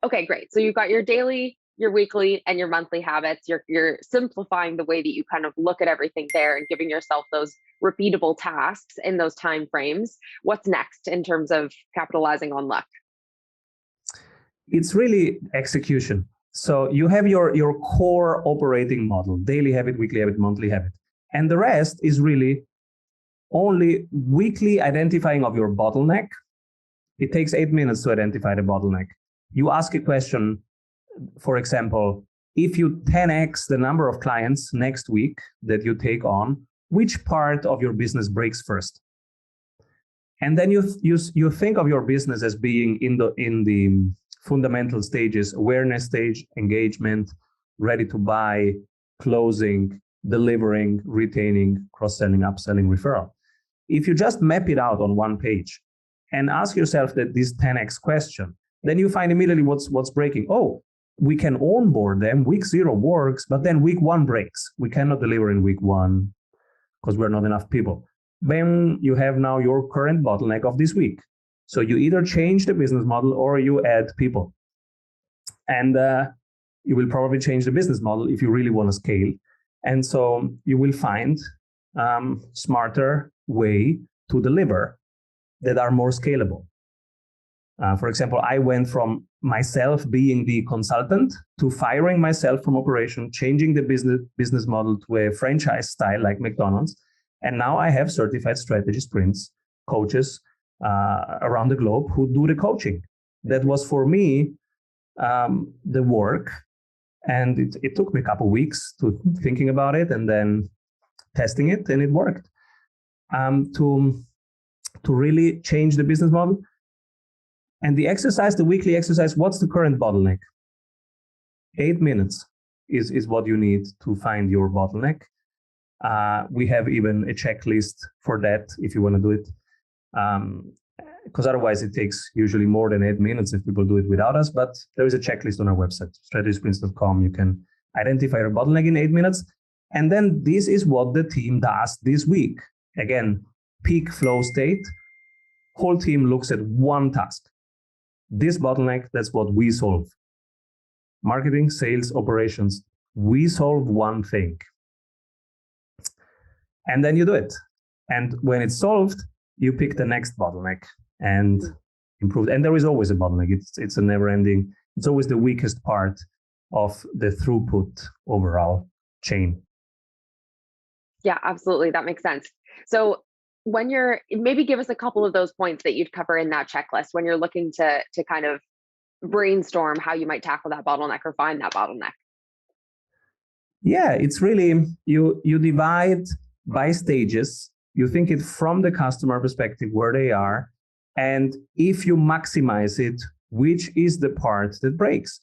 Okay, great. So you've got your daily, your weekly, and your monthly habits. You're simplifying the way that you kind of look at everything there and giving yourself those repeatable tasks in those time frames. What's next in terms of capitalizing on luck? It's really execution. So you have your core operating model, daily habit, weekly habit, monthly habit. And the rest is really only weekly identifying of your bottleneck. It takes 8 minutes to identify the bottleneck. You ask a question, for example, if you 10x the number of clients next week that you take on, which part of your business breaks first? And then you think of your business as being in the fundamental stages: awareness stage, engagement, ready to buy, closing, delivering, retaining, cross-selling, upselling, referral. If you just map it out on one page and ask yourself that this 10x question, then you find immediately what's breaking. Oh, we can onboard them. Week 0 works, but then week 1 breaks. We cannot deliver in week 1 because we're not enough people. Then you have now your current bottleneck of this week. So you either change the business model or you add people. And you will probably change the business model if you really want to scale. And so you will find smarter way to deliver that are more scalable. For example, I went from myself being the consultant to firing myself from operation, changing the business model to a franchise style like McDonald's. And now I have certified strategy sprints, coaches around the globe who do the coaching. That was for me the work. And it took me a couple of weeks to thinking about it and then testing it, and it worked. To really change the business model. And the exercise, the weekly exercise, what's the current bottleneck? 8 minutes is what you need to find your bottleneck. We have even a checklist for that if you want to do it. Because otherwise it takes usually more than 8 minutes if people do it without us. But there is a checklist on our website, strategysprints.com. You can identify your bottleneck in 8 minutes. And then this is what the team does this week. Again, peak flow state. Whole team looks at one task. This bottleneck, that's what we solve. Marketing, sales, operations. We solve one thing. And then you do it. And when it's solved, you pick the next bottleneck and improve. And there is always a bottleneck. It's a never ending. It's always the weakest part of the throughput overall chain. Yeah, absolutely. That makes sense. So when you're, maybe give us a couple of those points that you'd cover in that checklist when you're looking to kind of brainstorm how you might tackle that bottleneck or find that bottleneck. Yeah, it's really, you divide by stages. You think it from the customer perspective, where they are. And if you maximize it, which is the part that breaks?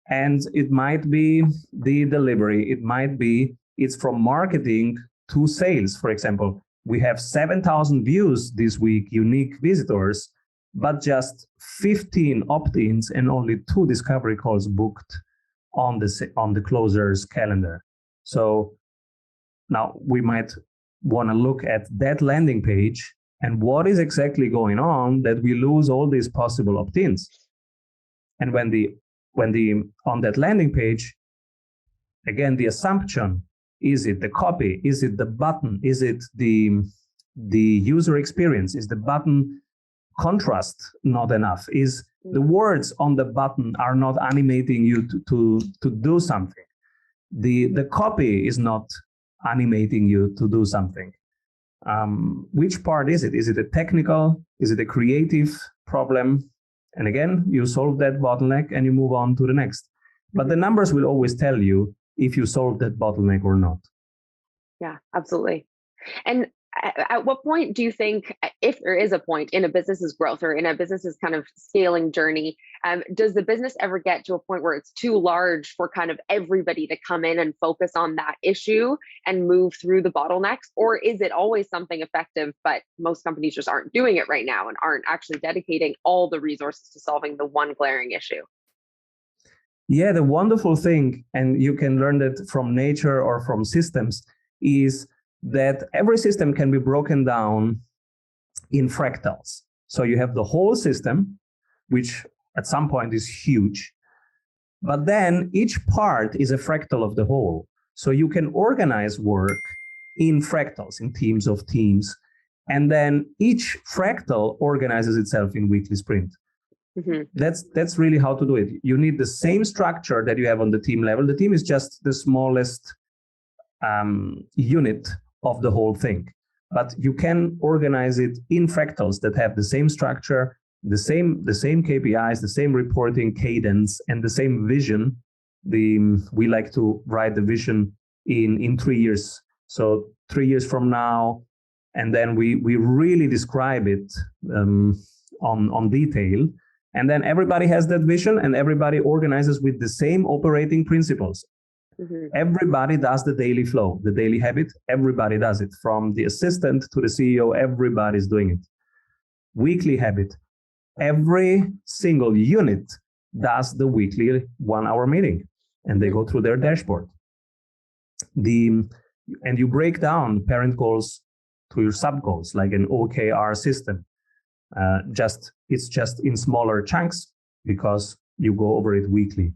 And it might be the delivery. It might be, it's from marketing to sales. For example, we have 7,000 views this week, unique visitors, but just 15 opt-ins and only 2 discovery calls booked on the closer's calendar. So now we might want to look at that landing page and what is exactly going on that we lose all these possible opt-ins. And when on that landing page, again, the assumption, is it the copy? Is it the button? Is it the user experience? Is the button contrast not enough? Is the words on the button are not animating you to do something? The copy is not animating you to do something. Which part is it? Is it a technical? Is it a creative problem? And again, you solve that bottleneck and you move on to the next. But the numbers will always tell you if you solve that bottleneck or not. Yeah, absolutely. And at what point do you think, if there is a point in a business's growth or in a business's kind of scaling journey, does the business ever get to a point where it's too large for kind of everybody to come in and focus on that issue and move through the bottlenecks? Or is it always something effective, but most companies just aren't doing it right now and aren't actually dedicating all the resources to solving the one glaring issue? Yeah, the wonderful thing, and you can learn that from nature or from systems, is that every system can be broken down in fractals. So you have the whole system, which at some point is huge. But then each part is a fractal of the whole. So you can organize work in fractals, in teams of teams. And then each fractal organizes itself in weekly sprint. Mm-hmm. That's really how to do it. You need the same structure that you have on the team level. The team is just the smallest unit of the whole thing. But you can organize it in fractals that have the same structure, the same KPIs, the same reporting cadence, and the same vision. We like to write the vision in 3 years. So 3 years from now, and then we really describe it on detail. And then everybody has that vision, and everybody organizes with the same operating principles. Mm-hmm. Everybody does the daily flow, the daily habit. Everybody does it, from the assistant to the CEO. Everybody's doing it. Weekly habit. Every single unit does the weekly 1 hour meeting, and they go through their dashboard. And you break down parent goals to your sub goals like an OKR system. It's just in smaller chunks because you go over it weekly.